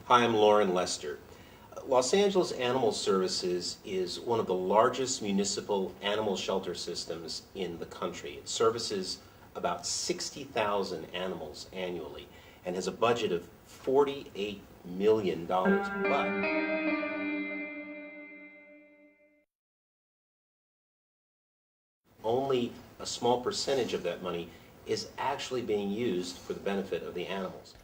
Hi, I'm Lauren Lester. Los Angeles Animal Services is one of the largest municipal animal shelter systems in the country. It services about 60,000 animals annually and has a budget of $48 million. But only a small percentage of that money is actually being used for the benefit of the animals.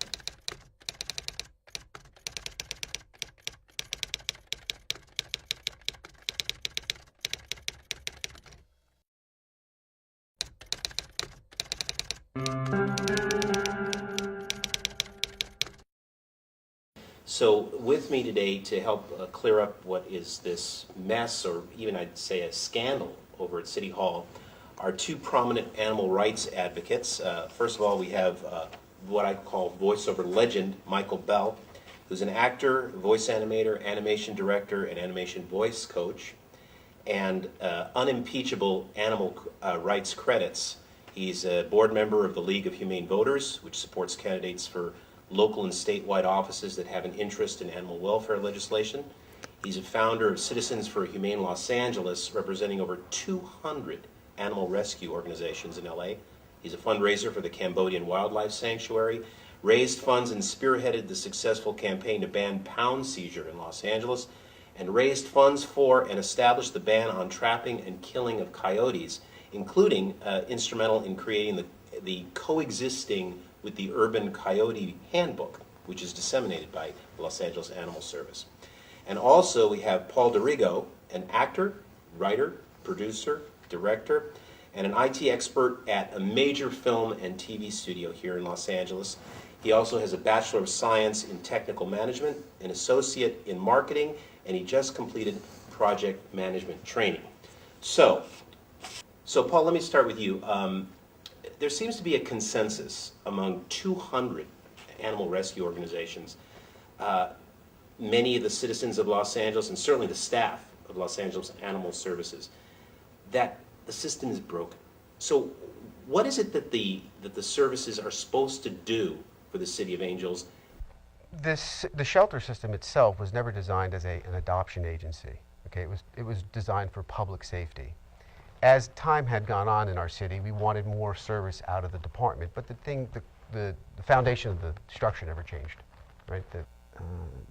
So with me today to help clear up what is this mess, or even I'd say a scandal over at City Hall, are two prominent animal rights advocates. First of all, we have what I call voiceover legend, Michael Bell, who's an actor, voice animator, animation director, and animation voice coach, and unimpeachable animal rights credits. He's a board member of the League of Humane Voters, which supports candidates for local and statewide offices that have an interest in animal welfare legislation. He's a founder of Citizens for a Humane Los Angeles, representing over 200 animal rescue organizations in LA. He's a fundraiser for the Cambodian Wildlife Sanctuary, raised funds and spearheaded the successful campaign to ban pound seizure in Los Angeles, and raised funds for and established the ban on trapping and killing of coyotes, including instrumental in creating the coexisting with the Urban Coyote Handbook, which is disseminated by the Los Angeles Animal Service. And also we have Paul Darrigo, an actor, writer, producer, director, and an IT expert at a major film and TV studio here in Los Angeles. He also has a Bachelor of Science in Technical Management, an Associate in Marketing, and he just completed project management training. So Paul, let me start with you. There seems to be a consensus among 200 animal rescue organizations, many of the citizens of Los Angeles, and certainly the staff of Los Angeles Animal Services, that the system is broken. So what is it that the services are supposed to do for the City of Angels? The shelter system itself was never designed as an adoption agency. Okay, it was designed for public safety. As time had gone on in our city, we wanted more service out of the department, but the foundation of the structure never changed, right?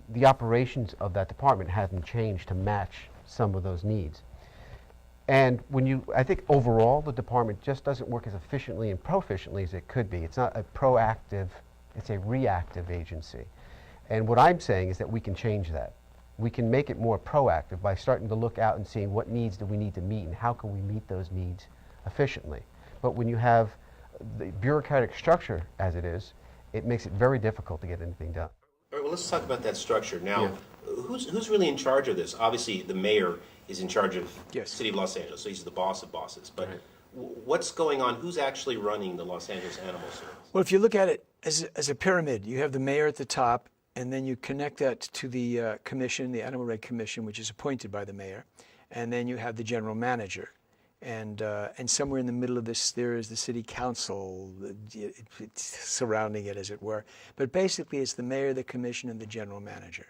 The operations of that department hadn't changed to match some of those needs. And I think overall the department just doesn't work as efficiently and proficiently as it could be. It's not a proactive, it's a reactive agency. And what I'm saying is that we can change that. We can make it more proactive by starting to look out and seeing what needs do we need to meet and how can we meet those needs efficiently. But when you have the bureaucratic structure as it is, it makes it very difficult to get anything done. All right, well, let's talk about that structure. Now, who's really in charge of this? Obviously, the mayor is in charge of the City of Los Angeles, so he's the boss of bosses. But what's going on? Who's actually running the Los Angeles Animal Service? Well, if you look at it as a pyramid, you have the mayor at the top, and then you connect that to the commission, the Animal Reg Commission, which is appointed by the mayor, and then you have the general manager. And somewhere in the middle of this, there is the city council surrounding it, as it were. But basically, it's the mayor, the commission, and the general manager.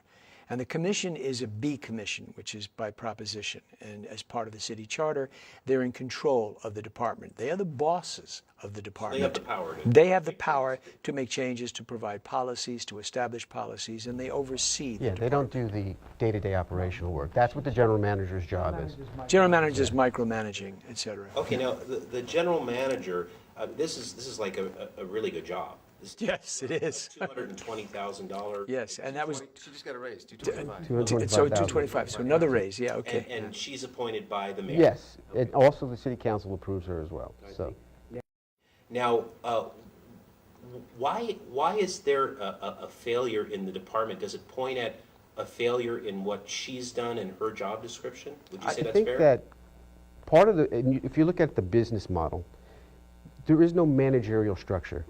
And the commission is a B commission, which is by proposition. And as part of the city charter, they're in control of the department. They are the bosses of the department. They have the power. They have the power to make changes, to provide policies, to establish policies, and they oversee the department. They don't do the day-to-day operational work. That's what the general manager's job is. General manager is micromanaging, et cetera. Okay, now the general manager, this is like a really good job. Yes, it is. $220,000. Yes, and that was She just got a raise, $225,000. so 225. So another raise, yeah, okay. And she's appointed by the mayor. Yes, and also the city council approves her as well. So. Now, why is there a failure in the department? Does it point at a failure in what she's done in her job description? Would you say that's fair? I think that part of if you look at the business model, there is no managerial structure.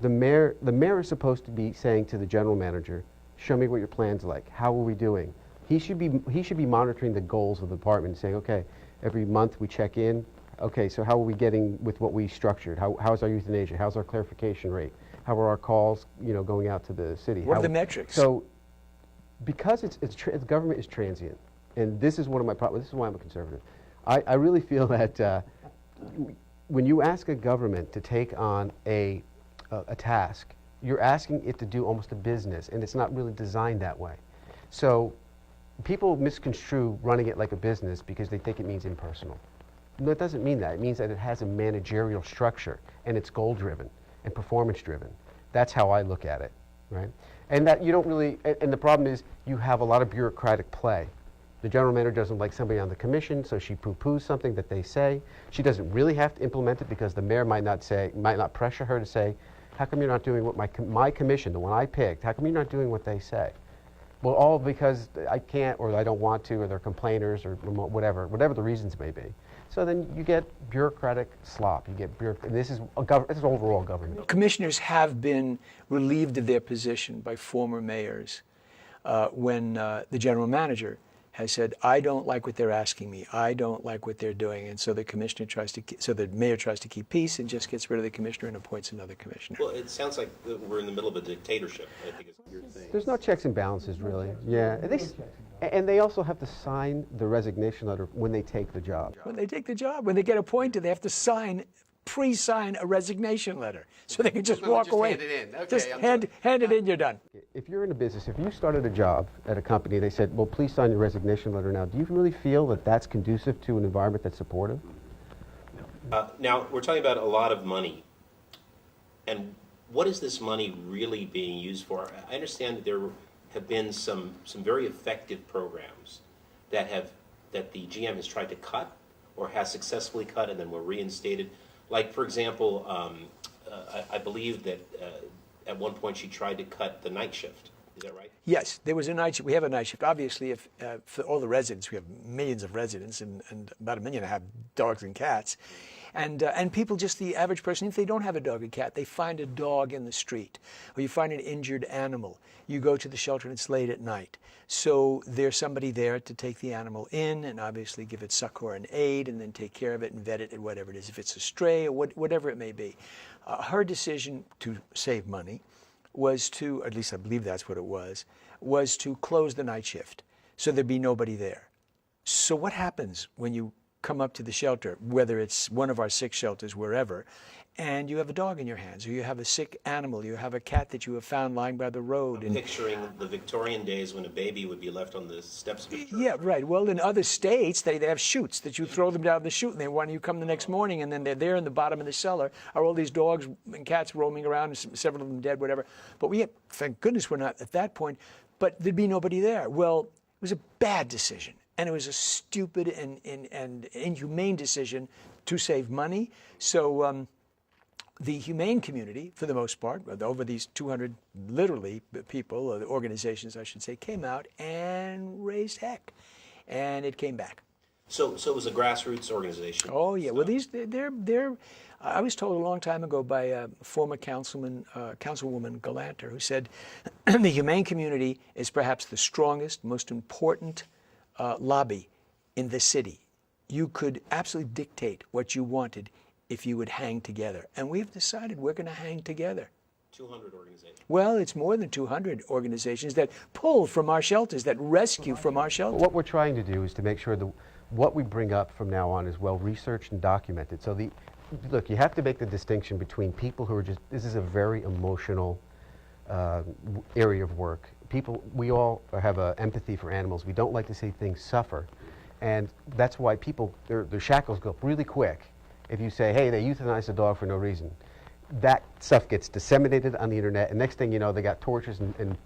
The mayor is supposed to be saying to the general manager, show me what your plan's like. How are we doing? He should be monitoring the goals of the department and saying, okay, every month we check in. Okay, so how are we getting with what we structured? How's our euthanasia? How's our clarification rate? How are our calls, going out to the city? What are the metrics? So because the government is transient, and this is one of my problems. This is why I'm a conservative. I really feel that when you ask a government to take on a task, you're asking it to do almost a business, and it's not really designed that way. So people misconstrue running it like a business because they think it means impersonal. No, it doesn't mean that. It means that it has a managerial structure, and it's goal-driven and performance-driven. That's how I look at it, right? And that you don't really, and the problem is you have a lot of bureaucratic play. The general manager doesn't like somebody on the commission, so she poo-poos something that they say. She doesn't really have to implement it because the mayor might not pressure her to say, how come you're not doing what my commission, the one I picked, how come you're not doing what they say? Well, all because I can't, or I don't want to, or they're complainers, or whatever the reasons may be. So then you get bureaucratic slop. You get this is overall government. Commissioners have been relieved of their position by former mayors when the general manager has said, I don't like what they're asking me. I don't like what they're doing. And so the mayor tries to keep peace and just gets rid of the commissioner and appoints another commissioner. Well, it sounds like we're in the middle of a dictatorship. I think it's your thing. There's no checks and balances, really. Yeah. And they also have to sign the resignation letter when they take the job. When they take the job, when they get appointed, they have to pre-sign a resignation letter, so they can just walk away. Hand it in. Okay, just hand it in, you're done. If you're in a business, if you started a job at a company, they said, well, please sign your resignation letter now. Do you really feel that that's conducive to an environment that's supportive? Now, we're talking about a lot of money. And what is this money really being used for? I understand that there have been some very effective programs that the GM has tried to cut or has successfully cut and then were reinstated. Like, for example, I believe that at one point she tried to cut the night shift. Is that right? Yes, there was a night shift. We have a night shift. Obviously, for all the residents, we have millions of residents and about 1.5 million dogs and cats. And people, just the average person, if they don't have a dog or cat, they find a dog in the street, or you find an injured animal. You go to the shelter and it's late at night. So there's somebody there to take the animal in and obviously give it succor and aid and then take care of it and vet it and whatever it is, if it's a stray or whatever it may be. Her decision to save money was to, at least I believe that's what it was to close the night shift so there'd be nobody there. So what happens when you come up to the shelter, whether it's one of our 6 shelters, wherever, and you have a dog in your hands, or you have a sick animal, you have a cat that you have found lying by the road. I'm picturing the Victorian days when a baby would be left on the steps of a church. Yeah, right. Well, in other states, they have chutes that you throw them down the chute, and when you come the next morning, and then they're there in the bottom of the cellar, are all these dogs and cats roaming around, several of them dead, whatever. But thank goodness we're not at that point, but there'd be nobody there. Well, it was a bad decision. And it was a stupid and inhumane decision to save money. So the humane community, for the most part, over these 200 literally people, or organizations I should say, came out and raised heck. And it came back. So it was a grassroots organization. Oh yeah. Well, they're. I was told a long time ago by a former councilwoman Galanter, who said, the humane community is perhaps the strongest, most important lobby in the city. You could absolutely dictate what you wanted if you would hang together. And we've decided we're going to hang together. 200 organizations. Well, it's more than 200 organizations that pull from our shelters, that rescue from our shelters. What we're trying to do is to make sure that what we bring up from now on is well researched and documented. So look, you have to make the distinction between people who are this is a very emotional area of work. We all have empathy for animals. We don't like to see things suffer. And that's why people, their shackles go up really quick. If you say, hey, they euthanized a dog for no reason, that stuff gets disseminated on the internet, and next thing you know, they got torches and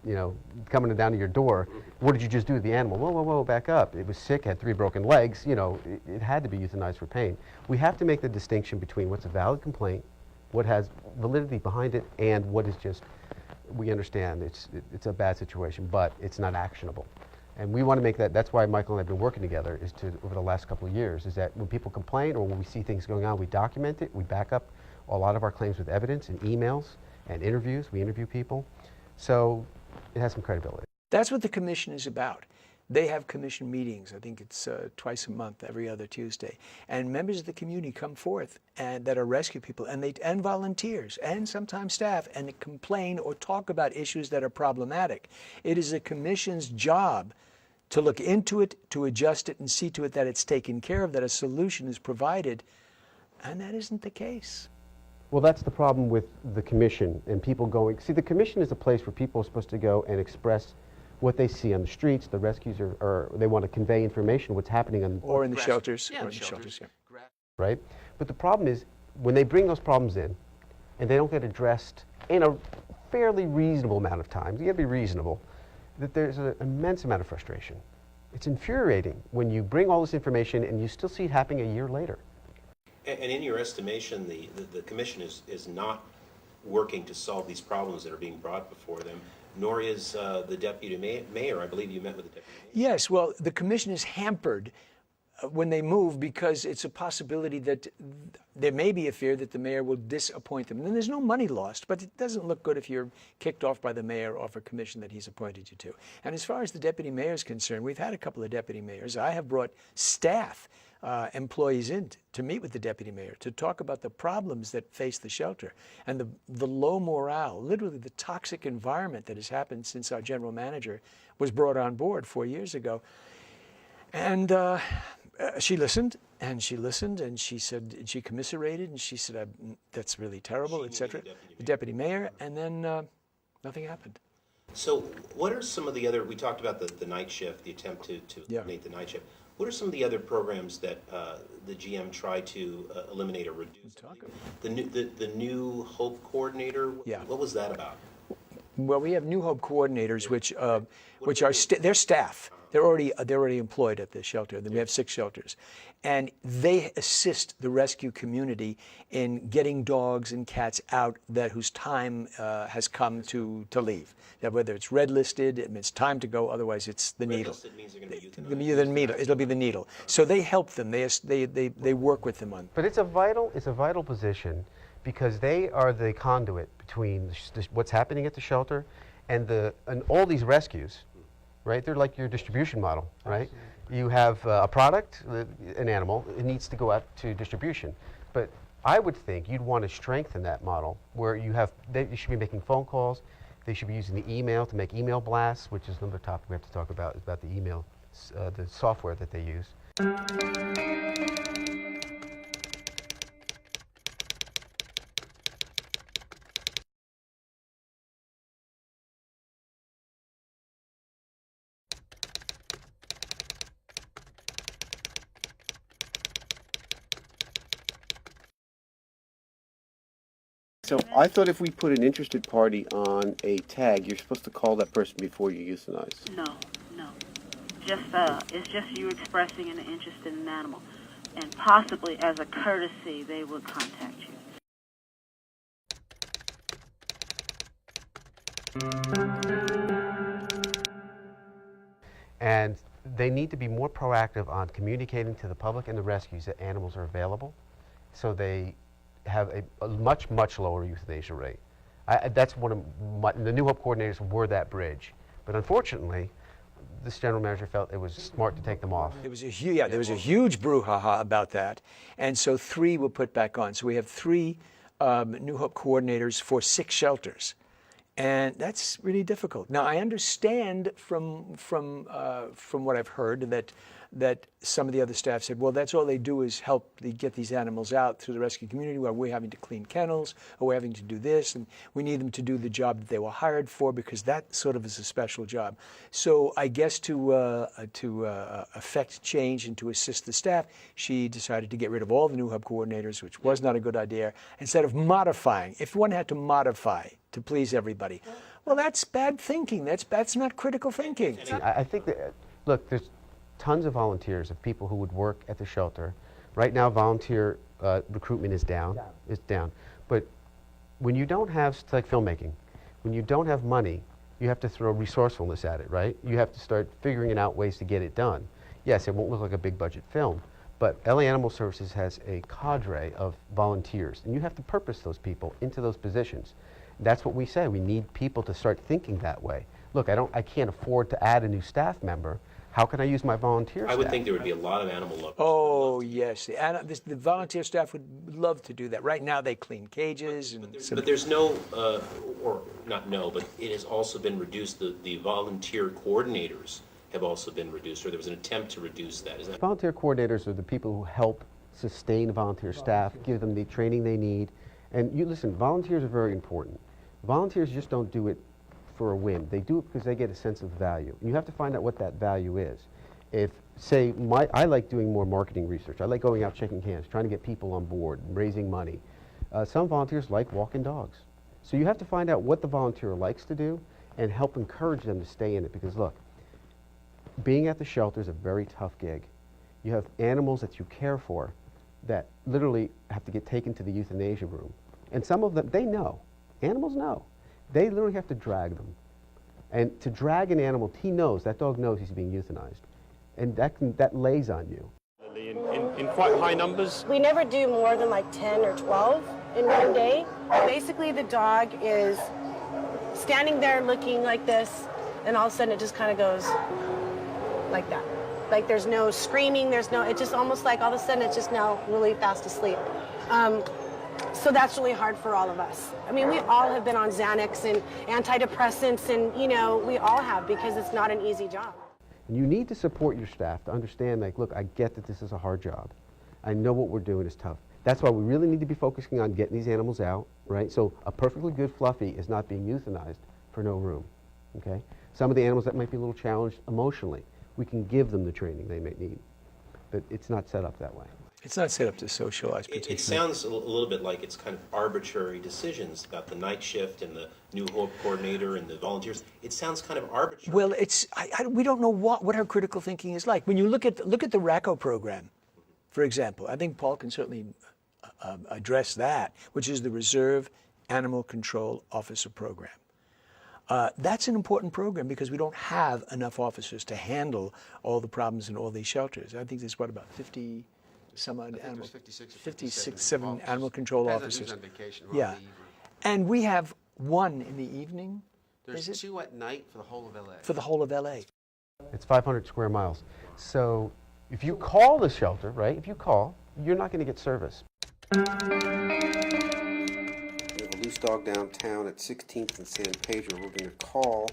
coming down to your door. What did you just do to the animal? Whoa, back up. It was sick, had 3 broken legs. It had to be euthanized for pain. We have to make the distinction between what's a valid complaint, what has validity behind it, and what is just, we understand it's a bad situation, but it's not actionable. And we want to make that, that's why Michael and I have been working together, over the last couple of years, is that when people complain or when we see things going on, we document it, we back up a lot of our claims with evidence and emails and interviews. We interview people. So it has some credibility. That's what the commission is about. They have commission meetings. I think it's twice a month, every other Tuesday. And members of the community come forth and that are rescue people, and volunteers, and sometimes staff, and they complain or talk about issues that are problematic. It is a commission's job to look into it, to adjust it, and see to it that it's taken care of, that a solution is provided. And that isn't the case. Well, that's the problem with the commission and people going. See, the commission is a place where people are supposed to go and express what they see on the streets. The rescues or they want to convey information, what's happening on. Or in the shelters. Yeah, or in the the shelters. shelters, yeah. Right? But the problem is when they bring those problems in and they don't get addressed in a fairly reasonable amount of time, you got to be reasonable, that there's an immense amount of frustration. It's infuriating when you bring all this information and you still see it happening a year later. And in your estimation, the commission is not working to solve these problems that are being brought before them, nor is the deputy mayor. I believe you met with the deputy mayor. Yes, well, the commission is hampered when they move because it's a possibility that there may be a fear that the mayor will disappoint them. And then there's no money lost, but it doesn't look good if you're kicked off by the mayor off a commission that he's appointed you to. And as far as the deputy mayor is concerned, we've had a couple of deputy mayors. I have brought staff, employees in to meet with the deputy mayor to talk about the problems that face the shelter and the low morale, literally the toxic environment that has happened since our general manager was brought on board 4 years ago. And she listened, and she said, and she commiserated, and she said, that's really terrible, etc. The deputy mayor, and then nothing happened. So what are some of the other, we talked about the night shift, the attempt to eliminate the night shift. What are some of the other programs that the GM tried to eliminate or reduce? The new Hope Coordinator, Yeah. What was that about? Well, we have New Hope coordinators, which are they're staff. They're already employed at the shelter. We have 6 shelters, and they assist the rescue community in getting dogs and cats out whose time has come to leave. That whether it's red listed, it means time to go. Otherwise, it's the needle. Red listed means they're going to be euthanized. The needle. It'll be the needle. So they help them. They work with them on. But it's a vital position because they are the conduit between what's happening at the shelter and all these rescues, right? They're like your distribution model, right? Absolutely. You have a product, an animal, it needs to go out to distribution. But I would think you'd want to strengthen that model where you should be making phone calls, they should be using the email to make email blasts, which is another topic we have to talk about, is about the email, the software that they use. So I thought if we put an interested party on a tag, you're supposed to call that person before you euthanize. No. It's just you expressing an interest in an animal. And possibly as a courtesy, they would contact you. And they need to be more proactive on communicating to the public and the rescues that animals are available, so they have a much, much lower euthanasia rate. That's one of the New Hope coordinators were that bridge. But unfortunately, this general manager felt it was smart to take them off. There was a huge brouhaha about that. And so 3 were put back on. So we have 3 New Hope coordinators for 6 shelters. And that's really difficult. Now, I understand from what I've heard that some of the other staff said, well, that's all they do is help get these animals out through the rescue community, where we're having to clean kennels, or we're having to do this, and we need them to do the job that they were hired for, because that sort of is a special job. So I guess to affect change and to assist the staff, she decided to get rid of all the New Hub coordinators, which was not a good idea, instead of modifying. If one had to modify to please everybody, well, that's bad thinking. That's not critical thinking. I think that, look, there's tons of volunteers, of people who would work at the shelter. Right now, volunteer recruitment is down. It's down. But when you don't have, like filmmaking, when you don't have money, you have to throw resourcefulness at it, right? You have to start figuring out ways to get it done. Yes, it won't look like a big budget film, but LA Animal Services has a cadre of volunteers, and you have to purpose those people into those positions. That's what we say. We need people to start thinking that way. Look, I can't afford to add a new staff member, How can I use my volunteer I staff? would think there would be a lot of animal lovers. Oh, yes. The volunteer staff would love to do that. Right now, they clean cages. But there's no, or not no, but it has also been reduced. The volunteer coordinators have also been reduced, or there was an attempt to reduce that. Is that? Volunteer coordinators are the people who help sustain volunteer staff, give them the training they need. And you listen, volunteers are very important. Volunteers just don't do it for a whim. They do it because they get a sense of value. And you have to find out what that value is. If, say, I like doing more marketing research. I like going out shaking hands, trying to get people on board, raising money. Some volunteers like walking dogs. So you have to find out what the volunteer likes to do and help encourage them to stay in it. Because look, being at the shelter is a very tough gig. You have animals that you care for that literally have to get taken to the euthanasia room. And some of them, they know. Animals know. They literally have to drag them. And to drag an animal, that dog knows he's being euthanized. And that lays on you. In quite high numbers? We never do more than like 10 or 12 in one day. Basically, the dog is standing there looking like this, and all of a sudden it just kind of goes like that. Like there's no screaming, it's just almost like all of a sudden it's just now really fast asleep. So that's really hard for all of us. I mean, we all have been on Xanax and antidepressants, and we all have, because it's not an easy job. And you need to support your staff to understand, like, look, I get that this is a hard job. I know what we're doing is tough. That's why we really need to be focusing on getting these animals out, right? So a perfectly good Fluffy is not being euthanized for no room, okay? Some of the animals that might be a little challenged emotionally, we can give them the training they may need, but it's not set up that way. It's not set up to socialize particularly. It sounds a little bit like it's kind of arbitrary decisions about the night shift and the New Hope coordinator and the volunteers. It sounds kind of arbitrary. Well, we don't know what our critical thinking is like. When you look at the RACO program, for example, I think Paul can certainly address that, which is the Reserve Animal Control Officer Program. That's an important program because we don't have enough officers to handle all the problems in all these shelters. I think there's what, about 50 some odd animal, 57 animal control officers. On vacation, yeah, and we have one in the evening. There's two at night for the whole of LA. For the whole of LA. It's 500 square miles. So if you call the shelter, right, you're not going to get service. We have a loose dog downtown at 16th and San Pedro. We're going to call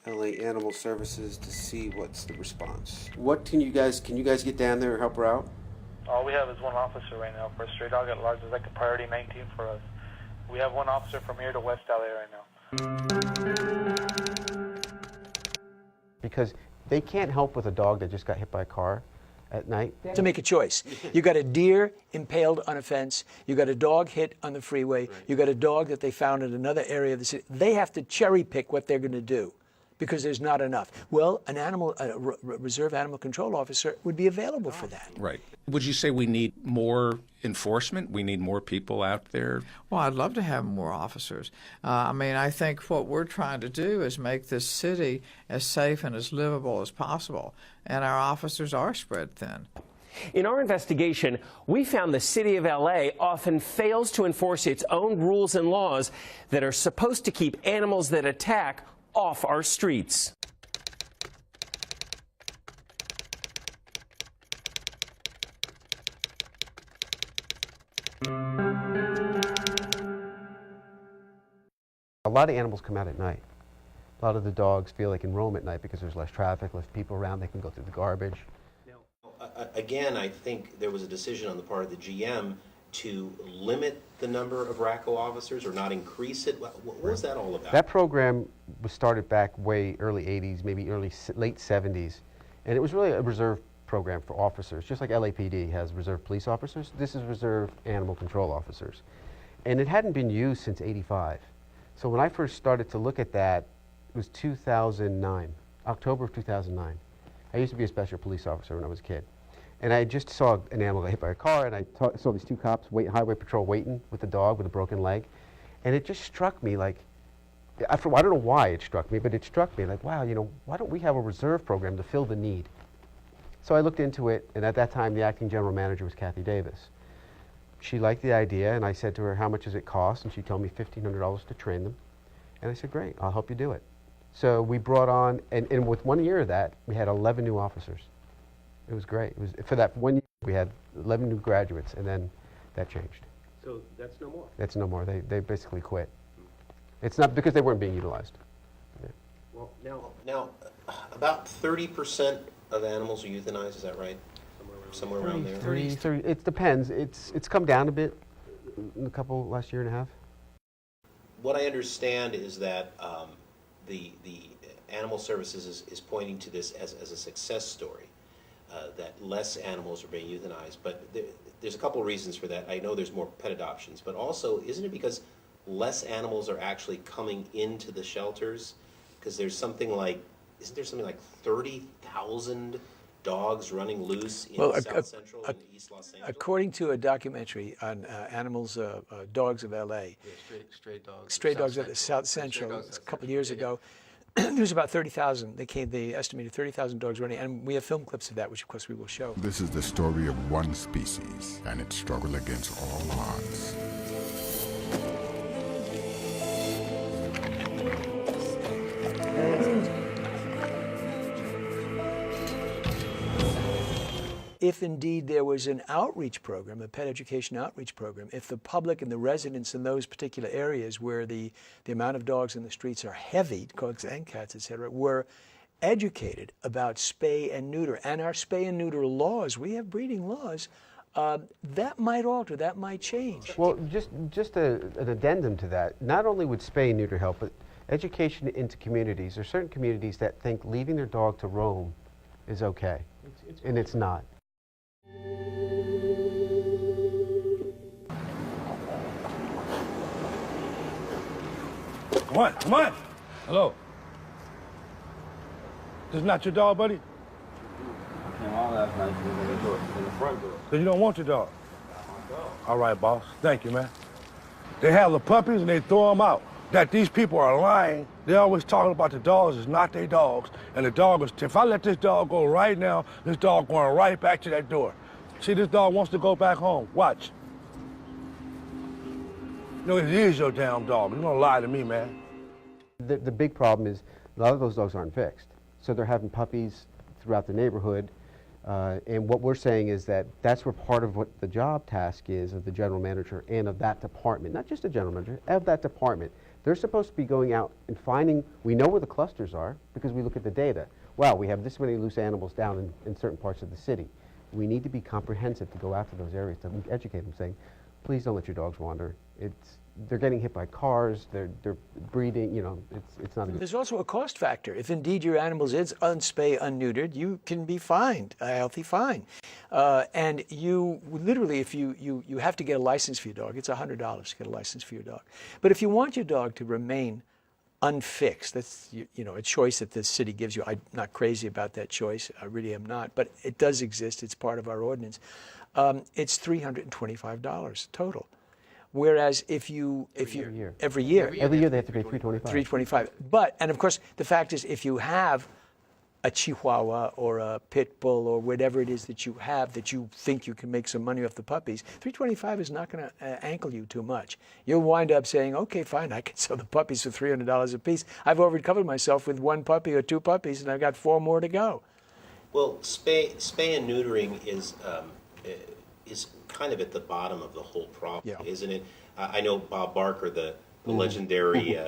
LA Animal Services to see what's the response. Can you guys get down there and help her out? All we have is one officer right now for a stray dog at large. It's like a priority 19 for us. We have one officer from here to West LA right now. Because they can't help with a dog that just got hit by a car at night. To make a choice. You got a deer impaled on a fence. You got a dog hit on the freeway. Right. You got a dog that they found in another area of the city. They have to cherry pick what they're going to do because there's not enough. Well, a reserve animal control officer would be available for that. Right. Would you say we need more enforcement? We need more people out there? Well, I'd love to have more officers. I think what we're trying to do is make this city as safe and as livable as possible, and our officers are spread thin. In our investigation, we found the city of LA often fails to enforce its own rules and laws that are supposed to keep animals that attack off our streets. A lot of animals come out at night. A lot of the dogs feel they can roam at night because there's less traffic, less people around, they can go through the garbage. Again, I think there was a decision on the part of the GM to limit the number of RACO officers or not increase it. What was that all about? That program was started back way early 80s, maybe late 70s, and it was really a reserve program for officers, just like LAPD has reserve police officers. This is reserve animal control officers. And it hadn't been used since '85. So when I first started to look at that, it was 2009, October of 2009. I used to be a special police officer when I was a kid. And I just saw an animal get hit by a car, and I saw these two cops, highway patrol, waiting with the dog with a broken leg. And it just struck me like, I don't know why it struck me, but it struck me like, wow, why don't we have a reserve program to fill the need? So I looked into it, and at that time, the acting general manager was Kathy Davis. She liked the idea, and I said to her, how much does it cost? And she told me $1,500 to train them. And I said, great, I'll help you do it. So we brought on, and with 1 year of that, we had 11 new officers. It was great. It was, for that 1 year, we had 11 new graduates, and then that changed. So that's no more? That's no more. They basically quit. It's not because they weren't being utilized. Yeah. Well, now, about 30% of animals are euthanized, is that right? Somewhere around there? 30, it depends. It's come down a bit in the last year and a half. What I understand is that the Animal Services is pointing to this as a success story, that less animals are being euthanized. But there's a couple of reasons for that. I know there's more pet adoptions, but also, isn't it because less animals are actually coming into the shelters? Because there's something like, isn't there something like 30,000 dogs running loose in South Central and East Los Angeles? According to a documentary on dogs of L.A., stray dogs at the South Central, a couple of years ago, there was about 30,000. They estimated 30,000 dogs running, and we have film clips of that, which of course we will show. This is the story of one species and its struggle against all odds. If indeed there was an outreach program, a pet education outreach program, if the public and the residents in those particular areas where the amount of dogs in the streets are heavy, dogs and cats, etc., were educated about spay and neuter, and our spay and neuter laws, we have breeding laws, that might alter, that might change. Well, just an addendum to that, not only would spay and neuter help, but education into communities. There are certain communities that think leaving their dog to roam is okay, and it's not. Come on, come on. Hello. This is not your dog, buddy? I came on last night in the front door. So you don't want your dog? All right, boss. Thank you, man. They have the puppies and they throw them out. That these people are lying. They're always talking about the dogs is not their dogs. And the dog is, if I let this dog go right now, this dog going right back to that door. See, this dog wants to go back home. Watch. No, it is your damn dog. You don't lie to me, man. The big problem is a lot of those dogs aren't fixed. So they're having puppies throughout the neighborhood. And what we're saying is that that's where part of what the job task is of the general manager and of that department, not just the general manager, of that department. They're supposed to be going out and finding, we know where the clusters are because we look at the data. Wow, we have this many loose animals down in certain parts of the city. We need to be comprehensive to go after those areas, to educate them, saying, please don't let your dogs wander. They're getting hit by cars, they're breeding, you know, it's not a good. There's also a cost factor. If indeed your animal is unspay, unneutered, you can be fined, a healthy fine. And you literally, if you have to get a license for your dog, it's $100 to get a license for your dog. But if you want your dog to remain unfixed, that's a choice that the city gives you. I'm not crazy about that choice, I really am not, but it does exist, it's part of our ordinance. It's $325 total. Whereas every year they have to pay $325. But, and of course, the fact is, if you have a Chihuahua or a Pit Bull or whatever it is that you have that you think you can make some money off the puppies, $325 is not going to ankle you too much. You'll wind up saying, okay, fine, I can sell the puppies for $300 a piece. I've already covered myself with one puppy or two puppies, and I've got 4 more to go. Well, spay and neutering is kind of at the bottom of the whole problem, isn't it? I know Bob Barker, the legendary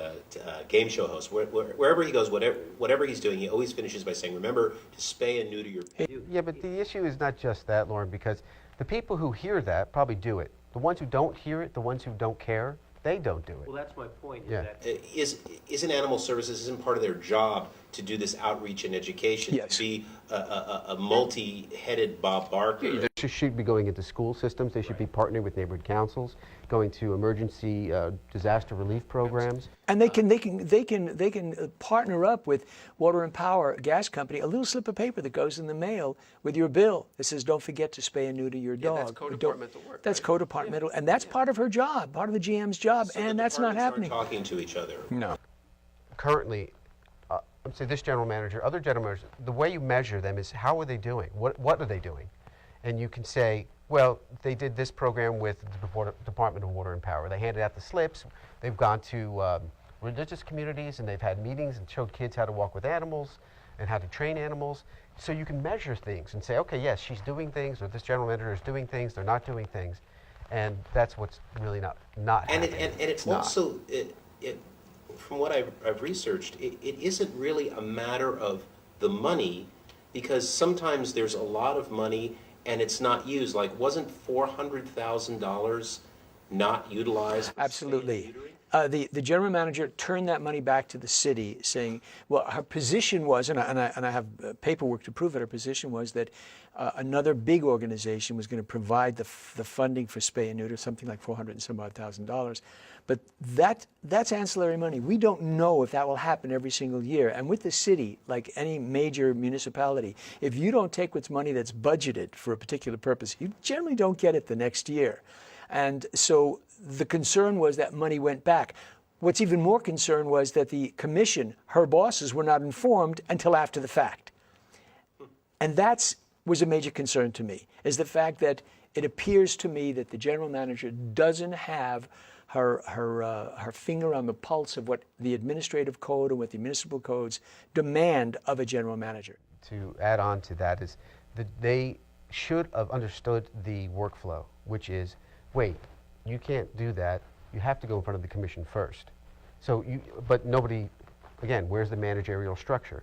game show host, wherever he goes, whatever he's doing, he always finishes by saying, remember to spay and neuter your pet. Yeah, but the issue is not just that, Lauren, because the people who hear that probably do it. The ones who don't hear it, the ones who don't care, they don't do it. Well, that's my point. Yeah. Isn't Animal Services, isn't part of their job to do this outreach and education, to be a multi-headed Bob Barker? They should be going into school systems. They should be partnering with neighborhood councils, going to emergency disaster relief programs. And they can partner up with Water and Power Gas Company, a little slip of paper that goes in the mail with your bill that says, don't forget to spay and neuter your dog. That's co-departmental work. That's co-departmental, and that's part of her job, part of the GM's job, So and the that's not departments happening. aren't talking to each other. No. Currently, I'd say this general manager, other general managers, the way you measure them is how are they doing? What are they doing? And you can say, well, they did this program with the Department of Water and Power. They handed out the slips. They've gone to religious communities, and they've had meetings and showed kids how to walk with animals and how to train animals. So you can measure things and say, okay, yes, she's doing things, or this general manager is doing things, they're not doing things. And that's what's really not happening. And it's also, from what I've researched, it isn't really a matter of the money, because sometimes there's a lot of money and it's not used. Like, wasn't $400,000 not utilized? Absolutely. The general manager turned that money back to the city, saying, well, her position was, and I have paperwork to prove it, her position was that another big organization was going to provide the funding for spay and neuter, something like $400,000 and some odd $1,000. But that's ancillary money. We don't know if that will happen every single year. And with the city, like any major municipality, if you don't take what's money that's budgeted for a particular purpose, you generally don't get it the next year. And so the concern was that money went back. What's even more concern was that the commission, her bosses, were not informed until after the fact. And that was a major concern to me, is the fact that it appears to me that the general manager doesn't have her finger on the pulse of what the administrative code and what the municipal codes demand of a general manager. To add on to that is that they should have understood the workflow, which is, wait, you can't do that. You have to go in front of the commission first. So, but nobody, again, where's the managerial structure?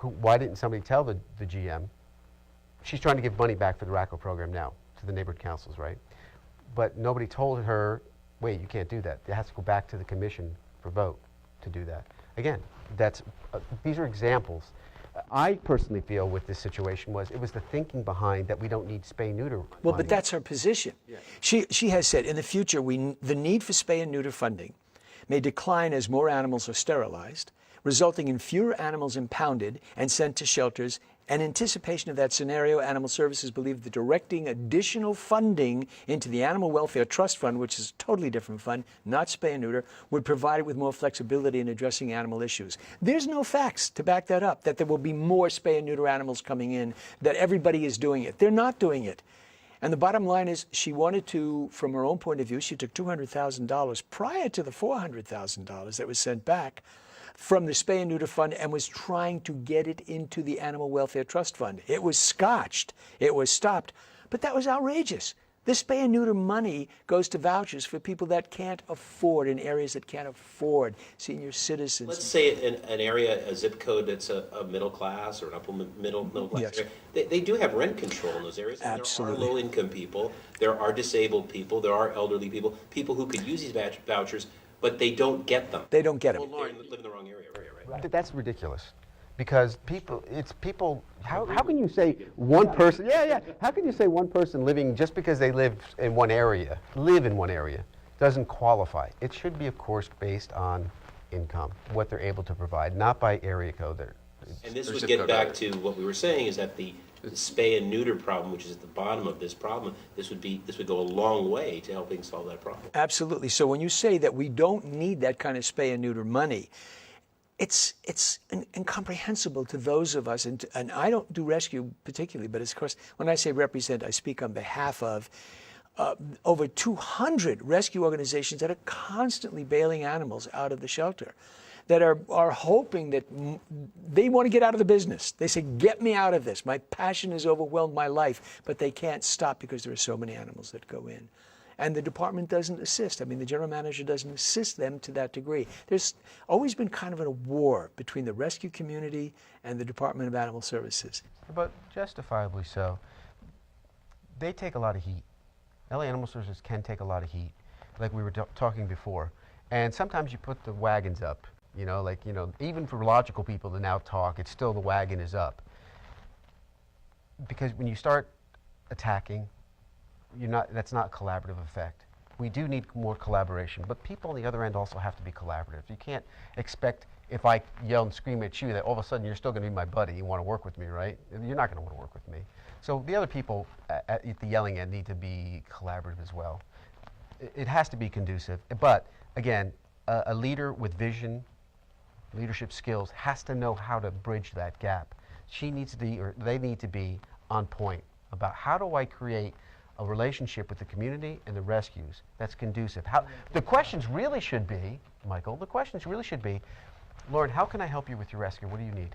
Why didn't somebody tell the GM? She's trying to give money back for the RACO program now to the neighborhood councils, right? But nobody told her, wait, you can't do that. It has to go back to the commission for vote to do that. Again, these are examples. I personally feel with this situation it was the thinking behind that we don't need spay-neuter money. Well, but that's her position. Yeah. She has said in the future the need for spay and neuter funding may decline as more animals are sterilized, resulting in fewer animals impounded and sent to shelters. In anticipation of that scenario, Animal Services believe that directing additional funding into the Animal Welfare Trust Fund, which is a totally different fund, not spay and neuter, would provide it with more flexibility in addressing animal issues. There's no facts to back that up, that there will be more spay and neuter animals coming in, that everybody is doing it. They're not doing it. And the bottom line is, she wanted to, from her own point of view, she took $200,000 prior to the $400,000 that was sent back from the spay and neuter fund and was trying to get it into the Animal Welfare Trust Fund. It was scotched. It was stopped. But that was outrageous. This spay and neuter money goes to vouchers for people that can't afford, in areas that can't afford, senior citizens. Let's say an area, a zip code that's a middle class or an upper middle class Yes. area. They do have rent control in those areas. And Absolutely. there are low-income people. There are disabled people. There are elderly people. People who could use these vouchers, but they don't get them. They don't get them. Well, they live in the wrong area, right? That's ridiculous. Because how can you say one person, how can you say one person living, just because they live in one area, doesn't qualify? It should be, of course, based on income, what they're able to provide, not by area code. And this would get back to what we were saying, is that the spay and neuter problem, which is at the bottom of this problem, this would go a long way to helping solve that problem. Absolutely. So when you say that we don't need that kind of spay and neuter money, it's incomprehensible to those of us, and I don't do rescue particularly, but of course, when I say represent, I speak on behalf of over 200 rescue organizations that are constantly bailing animals out of the shelter, that are hoping that they want to get out of the business. They say, get me out of this. My passion has overwhelmed my life, but they can't stop because there are so many animals that go in. And the department doesn't assist. I mean, the general manager doesn't assist them to that degree. There's always been kind of a war between the rescue community and the Department of Animal Services. But justifiably so. They take a lot of heat. LA Animal Services can take a lot of heat, like we were talking before. And sometimes you put the wagons up, even for logical people to now talk, it's still the wagon is up. Because when you start attacking, that's not collaborative effect. We do need more collaboration, but people on the other end also have to be collaborative. You can't expect, if I yell and scream at you, that all of a sudden you're still going to be my buddy, you want to work with me, right? You're not going to want to work with me. So the other people at the yelling end need to be collaborative as well. It has to be conducive, but again, a leader with vision, leadership skills, has to know how to bridge that gap. She needs to be, or they need to be, on point about how do I create a relationship with the community and the rescues that's conducive. The questions really should be, Michael, Lauren, how can I help you with your rescue? What do you need?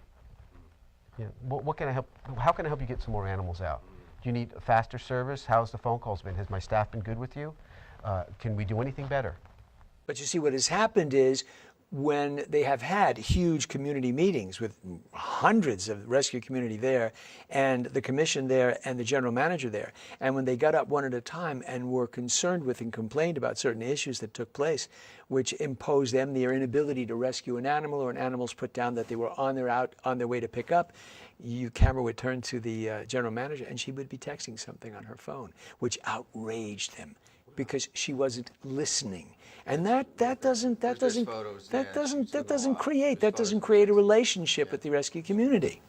What can I help? How can I help you get some more animals out? Do you need a faster service? How's the phone calls been? Has my staff been good with you? Can we do anything better? But you see, what has happened is when they have had huge community meetings with hundreds of rescue community there and the commission there and the general manager there, and when they got up one at a time and were concerned with and complained about certain issues that took place, which imposed them their inability to rescue an animal, or an animal's put down that they were on their way to pick up, camera would turn to the general manager and she would be texting something on her phone, which outraged him because she wasn't listening. And that doesn't create a relationship with the rescue community.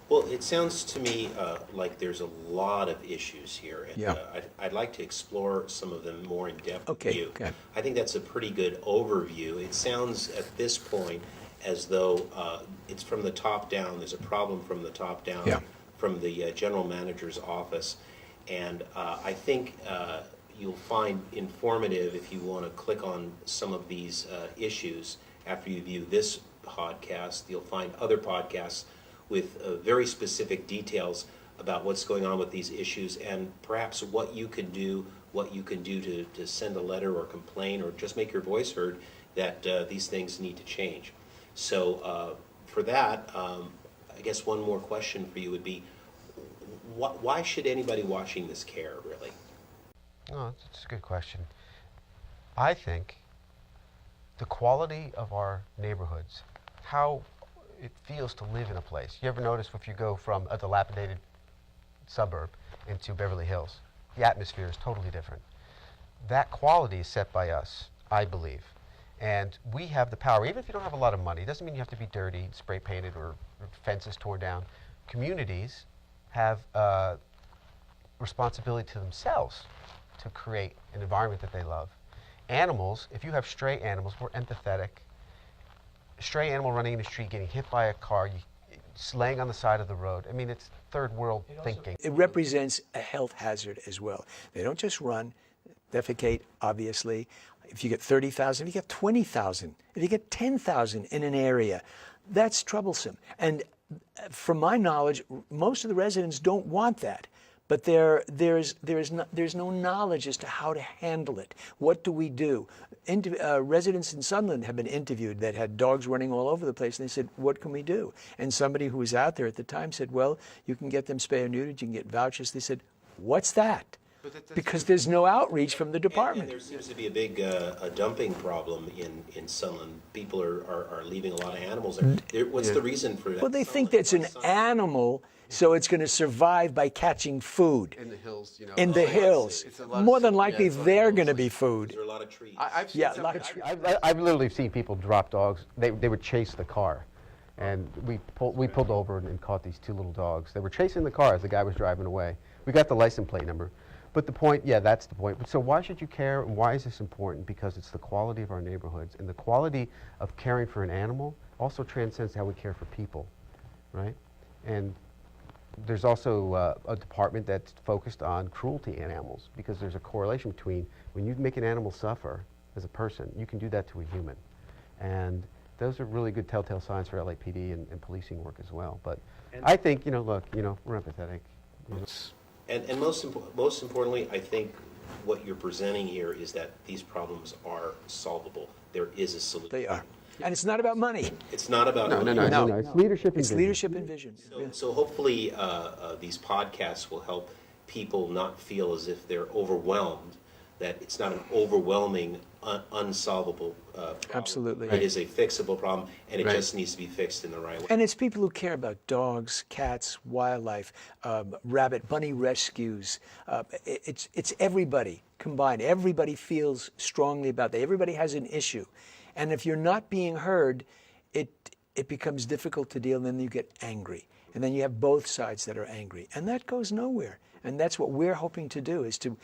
Well, it sounds to me like there's a lot of issues here, and I'd like to explore some of them more in depth with you. Okay. I think that's a pretty good overview. It sounds at this point as though it's from the top down. There's a problem from the top down, from the general manager's office, and I think you'll find informative if you want to click on some of these issues after you view this podcast. You'll find other podcasts with very specific details about what's going on with these issues and perhaps what you can do to send a letter or complain or just make your voice heard that these things need to change. So for that, I guess one more question for you would be, why should anybody watching this care, really? Oh, that's a good question. I think the quality of our neighborhoods, how it feels to live in a place. You ever notice if you go from a dilapidated suburb into Beverly Hills, the atmosphere is totally different. That quality is set by us, I believe. And we have the power, even if you don't have a lot of money. It doesn't mean you have to be dirty, spray painted, or fences torn down. Communities have responsibility to themselves to create an environment that they love. Animals, if you have stray animals, we're empathetic. Stray animal running in the street, getting hit by a car, laying on the side of the road. I mean, it's third world thinking. It represents a health hazard as well. They don't just run, defecate, obviously. If you get 30,000, if you get 20,000, if you get 10,000 in an area, that's troublesome. And from my knowledge, most of the residents don't want that. But there's no knowledge as to how to handle it. What do we do? Residents in Sunland have been interviewed that had dogs running all over the place, and they said, what can we do? And somebody who was out there at the time said, well, you can get them spay or neutered, you can get vouchers. They said, what's that? Because there's no outreach from the department. And there seems to be a big a dumping problem in Sunland. People are leaving a lot of animals there. What's the reason for that? Well, they think that's an animal, so it's going to survive by catching food. In the hills, you know. In the hills. More than likely, they're going to be food. There are a lot of trees. I've seen a lot of trees. I've literally seen people drop dogs. They would chase the car. And we pulled over and caught these two little dogs. They were chasing the car as the guy was driving away. We got the license plate number. But the point, that's the point. But so why should you care? And why is this important? Because it's the quality of our neighborhoods. And the quality of caring for an animal also transcends how we care for people, right? And there's also a department that's focused on cruelty in animals, because there's a correlation between when you make an animal suffer as a person, you can do that to a human. And those are really good telltale signs for LAPD and policing work as well. But I think, look, we're empathetic. And most importantly, I think what you're presenting here is that these problems are solvable. There is a solution. They are. And it's not about money. It's not about money. No. It's leadership and It's vision. leadership and vision. So hopefully these podcasts will help people not feel as if they're overwhelmed, that it's not an overwhelming, unsolvable problem. Absolutely. It is a fixable problem, and it just needs to be fixed in the right way. And it's people who care about dogs, cats, wildlife, rabbit, bunny rescues. It's everybody combined. Everybody feels strongly about that. Everybody has an issue. And if you're not being heard, it becomes difficult to deal, and then you get angry. And then you have both sides that are angry. And that goes nowhere. And that's what we're hoping to do, is to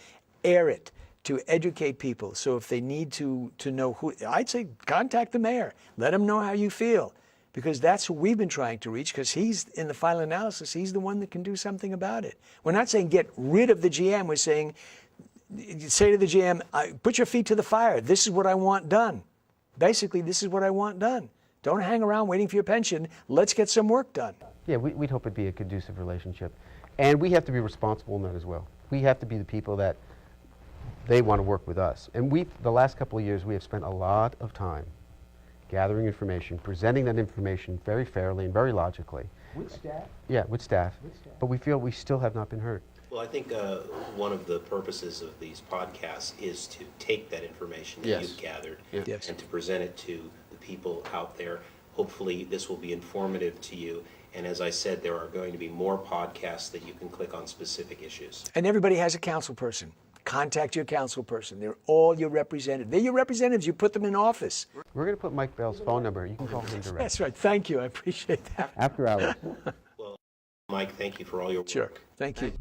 air it, to educate people. So if they need to know who, I'd say contact the mayor. Let them know how you feel. because that's who we've been trying to reach, because he's, in the final analysis, he's the one that can do something about it. We're not saying get rid of the GM. We're saying, say to the GM, put your feet to the fire. This is what I want done. Basically, this is what I want done. Don't hang around waiting for your pension. Let's get some work done. Yeah, we'd hope it'd be a conducive relationship. And we have to be responsible in that as well. We have to be the people that they want to work with us. And the last couple of years, we have spent a lot of time gathering information, presenting that information very fairly and very logically. With staff? Yeah, with staff. But we feel we still have not been heard. Well, I think one of the purposes of these podcasts is to take that information that you've gathered and to present it to the people out there. Hopefully this will be informative to you. And as I said, there are going to be more podcasts that you can click on specific issues. And everybody has a council person. Contact your council person. They're all your representatives. They're your representatives. You put them in office. We're going to put Mike Bell's phone number. You can call him direct. That's right. Thank you. I appreciate that. After hours. Well, Mike, thank you for all your work. Sure. Thank you.